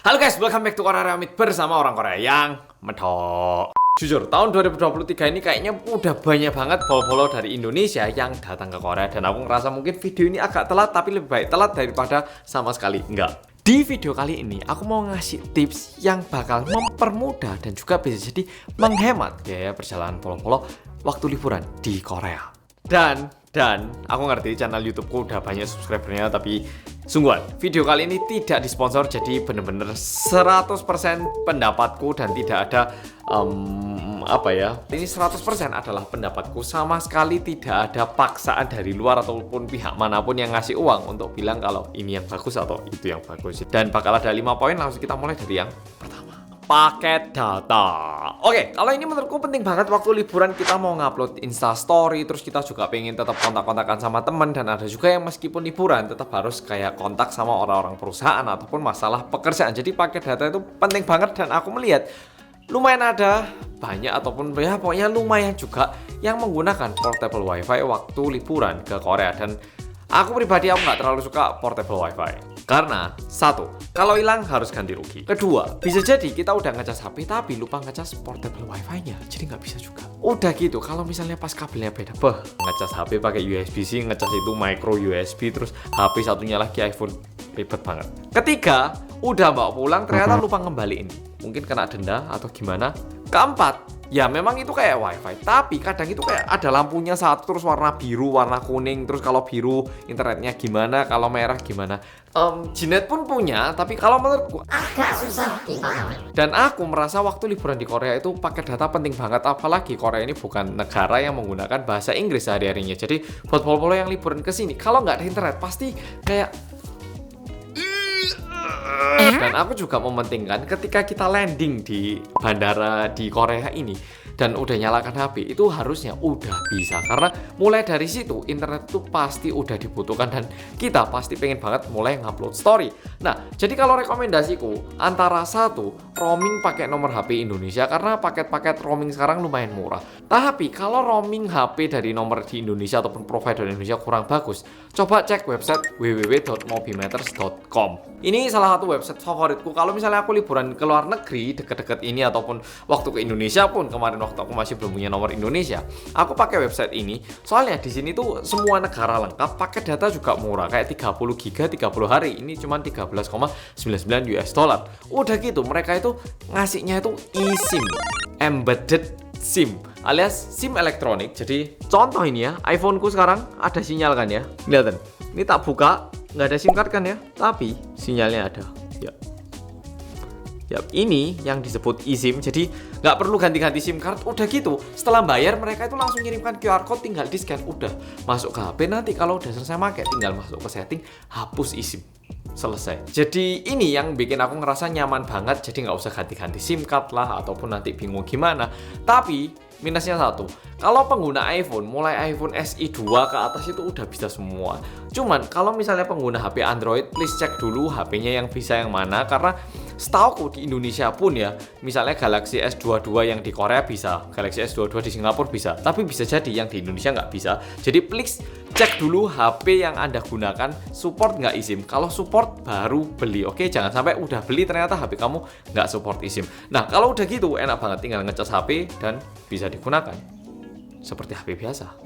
Halo guys, welcome back to Korea Ramit bersama orang Korea yang medok. Jujur, tahun 2023 ini kayaknya udah banyak banget follow-follow dari Indonesia yang datang ke Korea. Dan aku ngerasa mungkin video ini agak telat, tapi lebih baik telat daripada sama sekali enggak. Di video kali ini, aku mau ngasih tips yang bakal mempermudah dan juga bisa jadi menghemat biaya perjalanan follow-follow waktu liburan di Korea. Dan aku ngerti channel YouTubeku udah banyak subscribernya, tapi sungguhan video kali ini tidak disponsor, jadi bener-bener 100% pendapatku dan tidak ada ini 100% adalah pendapatku, sama sekali tidak ada paksaan dari luar ataupun pihak manapun yang ngasih uang untuk bilang kalau ini yang bagus atau itu yang bagus. Dan bakal ada 5 poin, langsung kita mulai dari yang pertama. Paket data. Oke, kalau ini menurutku penting banget waktu liburan kita mau ngupload Insta Story, terus kita juga pengen tetap kontak-kontakan sama teman, dan ada juga yang meskipun liburan tetap harus kayak kontak sama orang-orang perusahaan ataupun masalah pekerjaan. Jadi paket data itu penting banget, dan aku melihat lumayan ada banyak ataupun ya pokoknya lumayan juga yang menggunakan portable wifi waktu liburan ke Korea. Dan aku pribadi nggak terlalu suka portable wifi karena satu, kalau hilang harus ganti rugi. Kedua, bisa jadi kita udah ngecas HP tapi lupa ngecas portable wifi-nya, jadi nggak bisa juga. Udah gitu, kalau misalnya pas kabelnya beda, ngecas HP pakai USB-C, ngecas itu micro USB, terus HP satunya lagi iPhone, ribet banget. Ketiga, udah bawa pulang ternyata lupa ngembaliin, mungkin kena denda atau gimana. Keempat, ya memang itu kayak wifi, tapi kadang itu kayak ada lampunya satu terus warna biru, warna kuning, terus kalau biru internetnya gimana, kalau merah gimana. Jinet pun punya, tapi kalau menurutku agak susah. Dan aku merasa waktu liburan di Korea itu paket data penting banget, apalagi Korea ini bukan negara yang menggunakan bahasa Inggris sehari-harinya. Jadi buat polo-polo yang liburan ke sini, kalau nggak ada internet pasti kayak. Dan aku juga mementingkan ketika kita landing di bandara di Korea ini dan udah nyalakan HP, itu harusnya udah bisa, karena mulai dari situ internet tuh pasti udah dibutuhkan dan kita pasti pengen banget mulai ngupload story. Nah, jadi kalau rekomendasiku antara satu, roaming pakai nomor HP Indonesia karena paket-paket roaming sekarang lumayan murah. Tapi kalau roaming HP dari nomor di Indonesia ataupun provider Indonesia kurang bagus, coba cek website www.mobimeters.com. Ini salah satu website favoritku kalau misalnya aku liburan ke luar negeri deket-deket ini ataupun waktu ke Indonesia pun kemarin waktu aku masih belum punya nomor Indonesia, aku pakai website ini. Soalnya di sini tuh semua negara lengkap, paket data juga murah, kayak 30 giga 30 hari. Ini cuma 13,99 US dollar. Udah gitu mereka itu ngasihnya itu eSIM, embedded SIM, alias SIM elektronik. Jadi contoh ini ya, iPhoneku sekarang ada sinyal kan ya. Lihatin. Ini tak buka, nggak ada SIM card kan ya, tapi sinyalnya ada. Ya, ini yang disebut eSIM. Jadi nggak perlu ganti-ganti SIM card. Udah gitu, setelah bayar mereka itu langsung ngirimkan QR code, tinggal di scan, udah masuk ke HP. Nanti kalau udah selesai pakai, tinggal masuk ke setting, hapus eSIM, selesai. Jadi ini yang bikin aku ngerasa nyaman banget. Jadi nggak usah ganti-ganti SIM card lah ataupun nanti bingung gimana. Tapi minusnya satu, kalau pengguna iPhone, mulai iPhone SE 2 ke atas itu udah bisa semua. Cuman kalau misalnya pengguna HP Android, please cek dulu HP-nya yang bisa yang mana, karena setauku di Indonesia pun ya, misalnya Galaxy S22 yang di Korea bisa, Galaxy S22 di Singapura bisa, tapi bisa jadi yang di Indonesia nggak bisa. Jadi please cek dulu HP yang Anda gunakan support nggak eSIM. Kalau support baru beli, oke? Jangan sampai udah beli ternyata HP kamu nggak support eSIM. Nah, kalau udah gitu enak banget, tinggal ngecas HP dan bisa digunakan seperti HP biasa.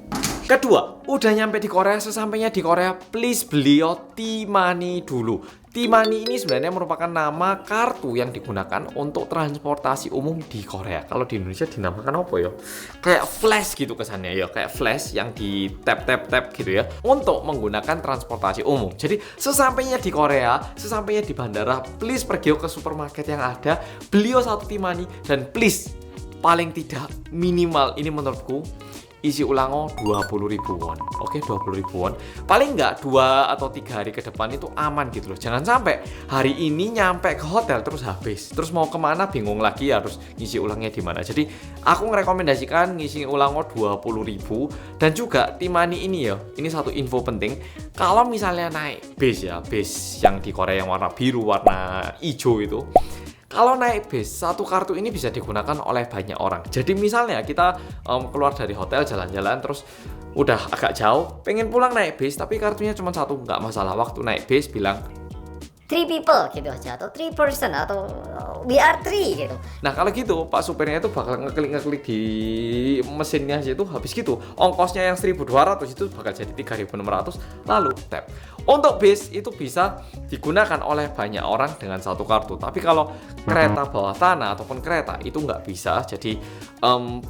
Kedua, udah nyampe di Korea, sesampainya di Korea, please beli T-Money dulu. T-Money ini sebenarnya merupakan nama kartu yang digunakan untuk transportasi umum di Korea. Kalau di Indonesia dinamakan apa ya? Kayak flash gitu kesannya ya, kayak flash yang di tap gitu ya, untuk menggunakan transportasi umum. Jadi sesampainya di Korea, sesampainya di bandara, please pergi ke supermarket yang ada, beli satu T-Money, dan please paling tidak minimal ini menurutku isi ulang 20.000 won. Oke, 20.000 won. Paling nggak 2 atau 3 hari ke depan itu aman gitu loh. Jangan sampai hari ini nyampe ke hotel terus habis. Terus mau kemana bingung lagi harus ngisi ulangnya di mana. Jadi aku merekomendasikan ngisi ulang 20.000. Dan juga T-Money ini ya, ini satu info penting. Kalau misalnya naik bis ya, bis yang di Korea yang warna biru, warna hijau itu, kalau naik bis, satu kartu ini bisa digunakan oleh banyak orang. Jadi misalnya kita keluar dari hotel, jalan-jalan, terus udah agak jauh, pengen pulang naik bis, tapi kartunya cuma satu, nggak masalah. Waktu naik bis bilang, three people gitu aja, atau three person, atau we are three gitu. Nah kalau gitu Pak supirnya itu bakal ngeklik di mesinnya aja itu habis gitu. Ongkosnya yang 1.200 itu bakal jadi 3.600 lalu tap. Untuk bis itu bisa digunakan oleh banyak orang dengan satu kartu. Tapi kalau kereta bawah tanah ataupun kereta itu nggak bisa. Jadi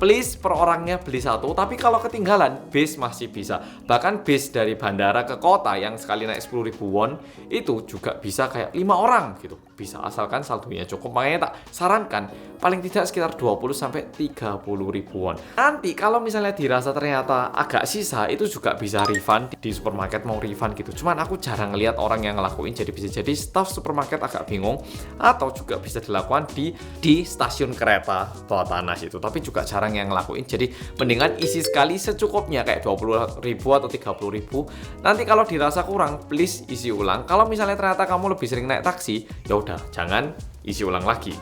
please per orangnya beli satu. Tapi kalau ketinggalan bis masih bisa. Bahkan bis dari bandara ke kota yang sekali naik 10.000 won itu juga bisa kayak 5 orang gitu. Bisa asalkan saldonya cukup. Makanya tak sarankan paling tidak sekitar 20 sampai 30 ribuan. Nanti kalau misalnya dirasa ternyata agak sisa itu juga bisa refund di supermarket, mau refund gitu. Cuman aku jarang ngeliat orang yang ngelakuin, jadi bisa jadi staff supermarket agak bingung, atau juga bisa dilakukan di stasiun kereta bawah tanah situ. Tapi juga jarang yang ngelakuin. Jadi mendingan isi sekali secukupnya kayak 20 ribu atau 30 ribu. Nanti kalau dirasa kurang please isi ulang. Kalau misalnya ternyata kamu lebih sering naik taksi, ya udah jangan isi ulang lagi.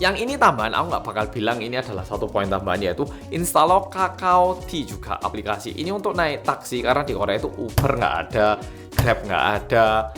Yang ini tambahan, aku nggak bakal bilang ini adalah satu poin tambahan, yaitu install Kakao T juga aplikasi. Ini untuk naik taksi karena di Korea itu Uber nggak ada, Grab nggak ada,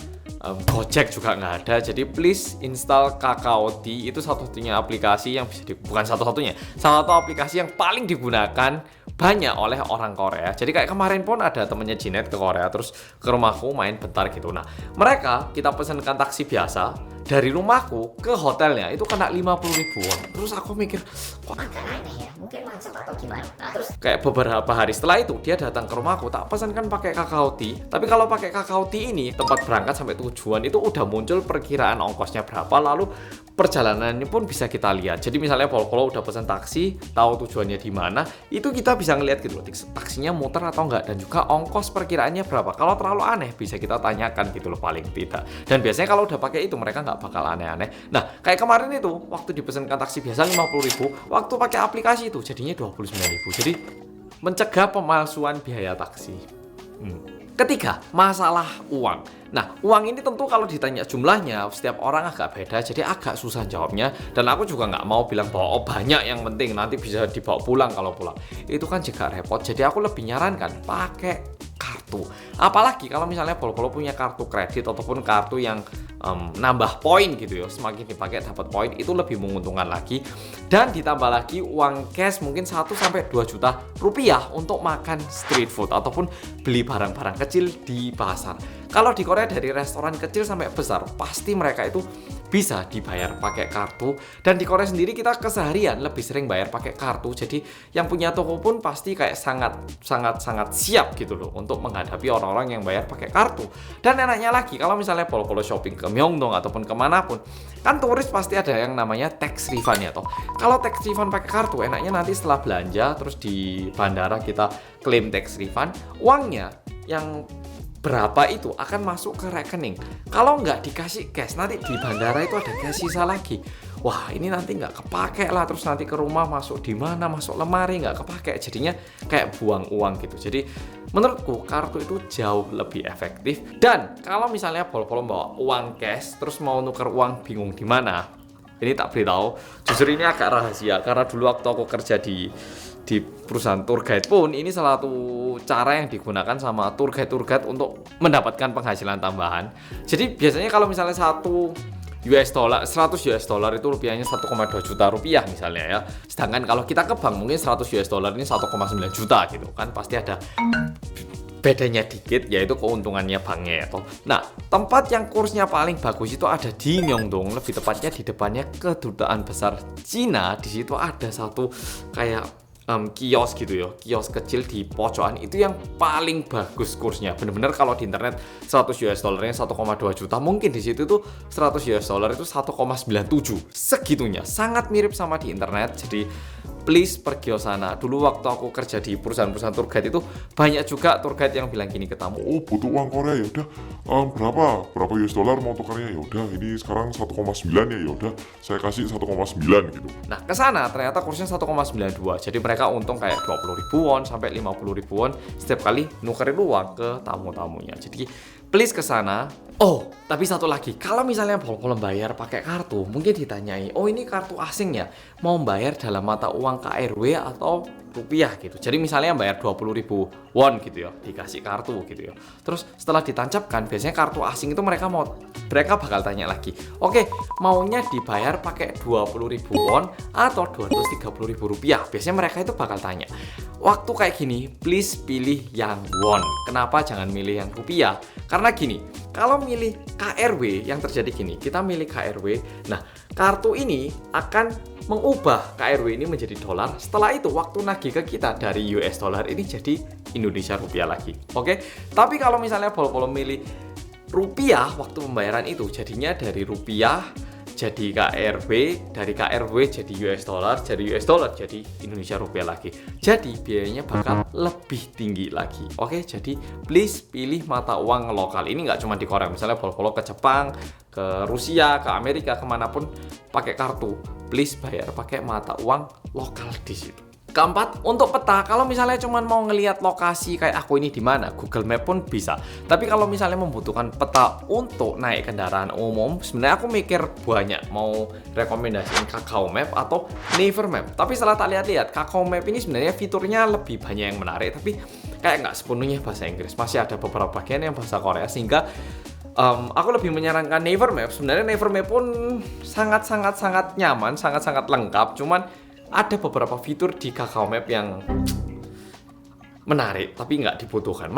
Gojek juga nggak ada. Jadi please install Kakao T, itu satu-satunya aplikasi yang bisa bukan satu-satunya, salah satu aplikasi yang paling digunakan banyak oleh orang Korea. Jadi kayak kemarin pun ada temennya Jinet ke Korea terus ke rumahku main bentar gitu. Nah mereka kita pesankan taksi biasa dari rumahku ke hotelnya itu kena 50 ribuan. Terus aku mikir, wah Agak aneh ya, mungkin macet atau gimana. Nah, terus kayak beberapa hari setelah itu dia datang ke rumahku, tak pesankan pakai Kakao T. Tapi kalau pakai Kakao T ini tempat berangkat sampai tujuan itu udah muncul perkiraan ongkosnya berapa, lalu perjalanannya pun bisa kita lihat. Jadi misalnya kalau udah pesan taksi, tahu tujuannya di mana, itu kita bisa ngeliat gitu loh, taksinya muter atau enggak, dan juga ongkos perkiraannya berapa. Kalau terlalu aneh bisa kita tanyakan gitu loh paling tidak. Dan biasanya kalau udah pakai itu mereka nggak bakal aneh-aneh. Nah kayak kemarin itu waktu dipesankan taksi biasa 50 ribu, waktu pakai aplikasi itu jadinya 29 ribu. Jadi mencegah pemalsuan biaya taksi. Ketiga, masalah uang. Nah, uang ini tentu kalau ditanya jumlahnya, setiap orang agak beda, jadi agak susah jawabnya. Dan aku juga nggak mau bilang bahwa oh banyak yang penting, nanti bisa dibawa pulang kalau pulang. Itu kan juga repot, jadi aku lebih nyarankan pakai kartu. Apalagi kalau misalnya Polo punya kartu kredit ataupun kartu yang nambah poin gitu ya, semakin dipakai dapat poin, itu lebih menguntungkan lagi. Dan ditambah lagi uang cash mungkin 1-2 juta rupiah untuk makan street food ataupun beli barang-barang kecil di pasar. Kalau di Korea dari restoran kecil sampai besar pasti mereka itu bisa dibayar pakai kartu. Dan di Korea sendiri kita keseharian lebih sering bayar pakai kartu. Jadi yang punya toko pun pasti kayak sangat siap gitu loh untuk menghadapi orang-orang yang bayar pakai kartu. Dan enaknya lagi kalau misalnya Polo shopping ke Myeongdong ataupun kemanapun, kan turis pasti ada yang namanya tax refund ya toh. Kalau tax refund pakai kartu enaknya nanti setelah belanja terus di bandara kita klaim tax refund, uangnya yang berapa itu akan masuk ke rekening. Kalau nggak dikasih cash, nanti di bandara itu ada cash sisa lagi. Wah ini nanti nggak kepake lah, terus nanti ke rumah masuk di mana, masuk lemari nggak kepake, jadinya kayak buang uang gitu. Jadi menurutku kartu itu jauh lebih efektif. Dan kalau misalnya Polo bawa uang cash, terus mau nuker uang bingung di mana, ini tak beritahu. Jujur ini agak rahasia karena dulu waktu aku kerja di perusahaan tour guide pun ini salah satu cara yang digunakan sama tour guide untuk mendapatkan penghasilan tambahan. Jadi biasanya kalau misalnya 100 US dollar itu rupiahnya 1,2 juta rupiah misalnya ya. Sedangkan kalau kita ke bank mungkin 100 US dollar ini 1,9 juta gitu kan, pasti ada bedanya dikit, yaitu keuntungannya banknya ya toh. Nah, tempat yang kursnya paling bagus itu ada di Myeongdong, lebih tepatnya di depannya Kedutaan Besar Cina. Di situ ada satu kayak kios gitu ya, kios kecil di pojokan itu yang paling bagus kursnya. Bener-bener kalau di internet 100 US dollarnya 1,2 juta, mungkin di situ tuh 100 US dollar itu 1,97 segitunya, sangat mirip sama di internet. Jadi please pergi ke sana. Dulu waktu aku kerja di perusahaan-perusahaan tour guide itu banyak juga tour guide yang bilang gini ke tamu, oh butuh uang Korea ya udah, berapa US dollar mau tukarnya, ya udah ini sekarang 1,9 ya udah saya kasih 1,9 gitu. nah ke sana ternyata kursnya 1,92, jadi mereka untung kayak 20 ribuan sampai 50 ribuan setiap kali nukerin uang ke tamu-tamunya. Jadi please ke sana. Oh, tapi satu lagi, kalau misalnya Polo bayar pakai kartu, mungkin ditanyai, oh ini kartu asing ya, mau bayar dalam mata uang KRW atau rupiah gitu. Jadi misalnya bayar 20.000 won gitu ya, dikasih kartu gitu ya. Terus setelah ditancapkan, biasanya kartu asing itu mereka bakal tanya lagi, oke, maunya dibayar pakai 20.000 won atau 230.000 rupiah. Biasanya mereka itu bakal tanya. Waktu kayak gini, please pilih yang won. Kenapa jangan milih yang rupiah? Karena gini, kalau milih KRW yang terjadi gini, kita milih KRW, nah kartu ini akan mengubah KRW ini menjadi dolar. Setelah itu waktu nagih ke kita dari US dollar ini jadi Indonesia rupiah lagi. Oke. Tapi kalau misalnya Polo milih rupiah waktu pembayaran itu jadinya dari rupiah jadi KRW, dari KRW jadi US dollar, dari US dollar jadi Indonesia rupiah lagi. Jadi biayanya bakal lebih tinggi lagi. Oke, jadi please pilih mata uang lokal. Ini nggak cuma di Korea, misalnya Polo ke Jepang, ke Rusia, ke Amerika, kemanapun pakai kartu, please bayar pakai mata uang lokal di situ. Keempat, untuk peta, kalau misalnya cuma mau ngelihat lokasi kayak aku ini di mana, Google Map pun bisa. Tapi kalau misalnya membutuhkan peta untuk naik kendaraan umum, sebenarnya aku mikir banyak mau rekomendasiin Kakao Map atau Naver Map. Tapi setelah tak lihat-lihat, Kakao Map ini sebenarnya fiturnya lebih banyak yang menarik, tapi kayak nggak sepenuhnya bahasa Inggris. Masih ada beberapa bagian yang bahasa Korea, sehingga aku lebih menyarankan Naver Map. Sebenarnya Naver Map pun sangat nyaman, sangat lengkap. Cuman ada beberapa fitur di Kakao Map yang menarik tapi nggak dibutuhkan.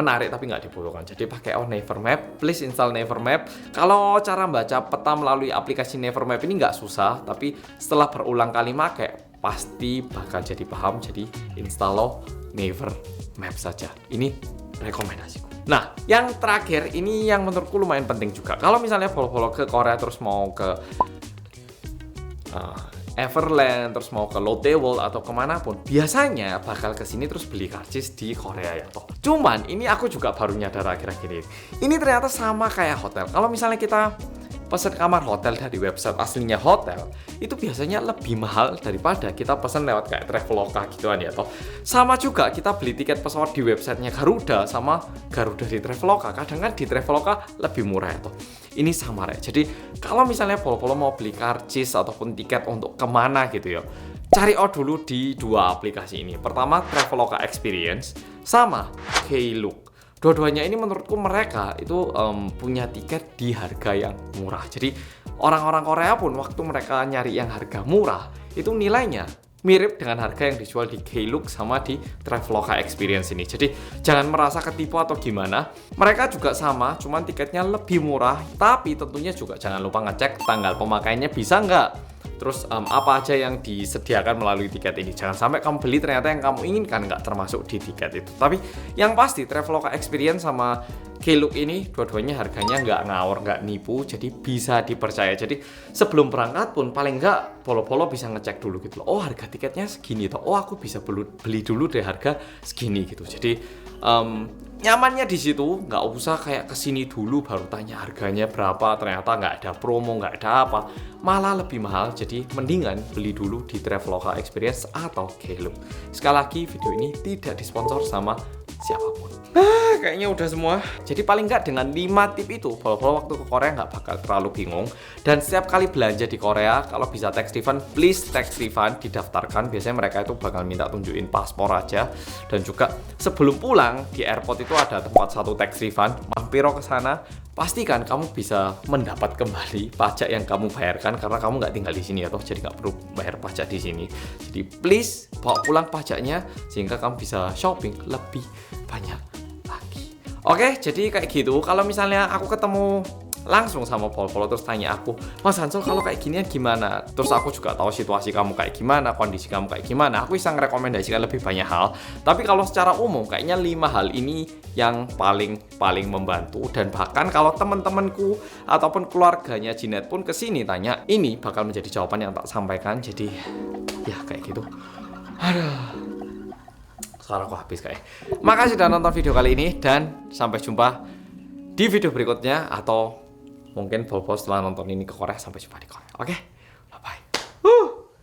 Jadi pakai Naver Map, please install Naver Map. Kalau cara baca peta melalui aplikasi Naver Map ini nggak susah, tapi setelah berulang kali pakai pasti bakal jadi paham. Jadi install Naver Map saja. Ini rekomendasiku. Nah, yang terakhir ini yang menurutku lumayan penting juga. Kalau misalnya Polo ke Korea terus mau ke Everland, terus mau ke Lotte World atau kemanapun, biasanya bakal kesini terus beli karcis di Korea ya toh. Cuman ini aku juga baru nyadar akhir-akhir ini. Ini ternyata sama kayak hotel. Kalau misalnya kita pesan kamar hotel dari website aslinya hotel, itu biasanya lebih mahal daripada kita pesan lewat kayak Traveloka gituan ya toh. Sama juga kita beli tiket pesawat di websitenya Garuda sama Garuda di Traveloka. Kadang kan di Traveloka lebih murah ya toh. Ini sama ya. Jadi kalau misalnya Polo mau beli karcis ataupun tiket untuk kemana gitu ya, cari out dulu di dua aplikasi ini. Pertama Traveloka Experience sama Klook. Dua-duanya ini menurutku mereka itu punya tiket di harga yang murah. Jadi orang-orang Korea pun waktu mereka nyari yang harga murah itu nilainya mirip dengan harga yang dijual di Klook sama di Traveloka Experience ini. Jadi jangan merasa ketipu atau gimana. Mereka juga sama, cuman tiketnya lebih murah. Tapi tentunya juga jangan lupa ngecek tanggal pemakaiannya bisa nggak. Terus apa aja yang disediakan melalui tiket ini. Jangan sampai kamu beli ternyata yang kamu inginkan nggak termasuk di tiket itu. Tapi yang pasti Traveloka Experience sama Klook ini dua-duanya harganya nggak ngawur, nggak nipu, jadi bisa dipercaya. Jadi sebelum berangkat pun paling nggak Polo bisa ngecek dulu gitu loh. Oh harga tiketnya segini toh. Oh aku bisa beli dulu deh harga segini gitu. Jadi nyamannya di situ, nggak usah kayak kesini dulu baru tanya harganya berapa, ternyata nggak ada promo, nggak ada apa, malah lebih mahal. Jadi mendingan beli dulu di Traveloka Experience atau Klook. Sekali lagi video ini tidak disponsor sama siapapun. Kayaknya udah semua. Jadi paling nggak dengan 5 tip itu, Polo waktu ke Korea nggak bakal terlalu bingung. Dan setiap kali belanja di Korea, kalau bisa tax refund, please tax refund didaftarkan. Biasanya mereka itu bakal minta tunjukin paspor aja. Dan juga sebelum pulang di airport itu ada tempat satu tax refund. Mampiro ke sana, pastikan kamu bisa mendapat kembali pajak yang kamu bayarkan karena kamu nggak tinggal di sini ya toh, jadi nggak perlu bayar pajak di sini. Jadi please bawa pulang pajaknya sehingga kamu bisa shopping lebih banyak lagi. Oke, jadi kayak gitu. Kalau misalnya aku ketemu langsung sama Polo terus tanya aku, Mas Hansol kalau kayak gini gimana? Terus aku juga tahu situasi kamu kayak gimana, kondisi kamu kayak gimana. Aku bisa ngerekomendasikan lebih banyak hal. Tapi kalau secara umum kayaknya 5 hal ini yang paling membantu. Dan bahkan kalau teman-temanku ataupun keluarganya Jinet pun kesini tanya, ini bakal menjadi jawaban yang tak sampaikan. Jadi ya kayak gitu. Aduh, sekarang aku habis kayak. Makasih sudah nonton video kali ini dan sampai jumpa di video berikutnya atau mungkin Polo setelah nonton ini ke Korea. Sampai jumpa di Korea. Oke?